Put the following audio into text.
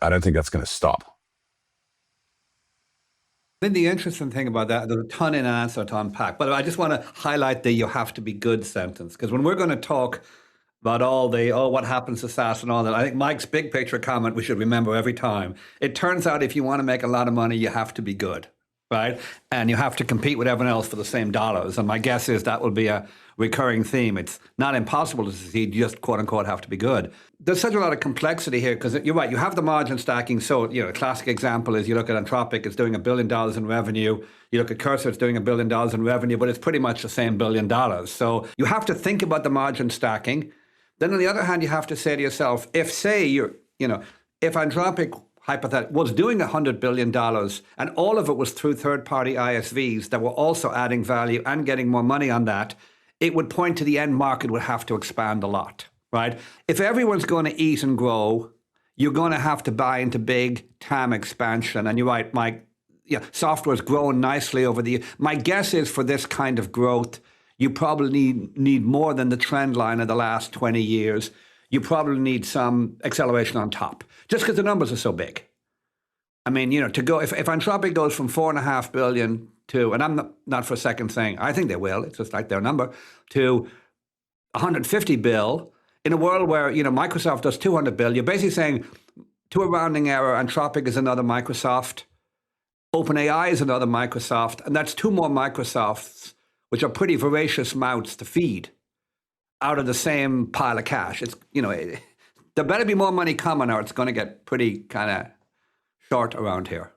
I don't think that's going to stop. I think the interesting thing about that, there's a ton in an answer to unpack, but I just want to highlight the "you have to be good" sentence, because when we're going to talk about what happens to SaaS and all that, I think Mike's big picture comment we should remember every time. It turns out if you want to make a lot of money, you have to be good, right? And you have to compete with everyone else for the same dollars. And my guess is that will be a recurring theme. It's not impossible to succeed, you just quote unquote have to be good. There's such a lot of complexity here because you're right, you have the margin stacking. So, a classic example is you look at Anthropic, it's doing $1 billion in revenue. You look at Cursor, it's doing $1 billion in revenue, but it's pretty much the same $1 billion. So you have to think about the margin stacking. Then on the other hand, you have to say to yourself, if Anthropic hypothetically was doing $100 billion and all of it was through third-party ISVs that were also adding value and getting more money on that, it would point to the end market would have to expand a lot, right? If everyone's going to eat and grow, you're going to have to buy into big TAM expansion. And you're right, Mike, software's grown nicely over the years. My guess is for this kind of growth, you probably need more than the trend line of the last 20 years. You probably need some acceleration on top, just because the numbers are so big. I mean, to go, if Anthropic goes from 4.5 billion to, and I'm not for a second saying, I think they will, it's just like their number, to 150 bill, in a world where, Microsoft does 200 bill, you're basically saying, to a rounding error, Anthropic is another Microsoft, OpenAI is another Microsoft, and that's two more Microsofts, which are pretty voracious mouths to feed out of the same pile of cash. It's, there better be more money coming or it's going to get pretty kind of short around here.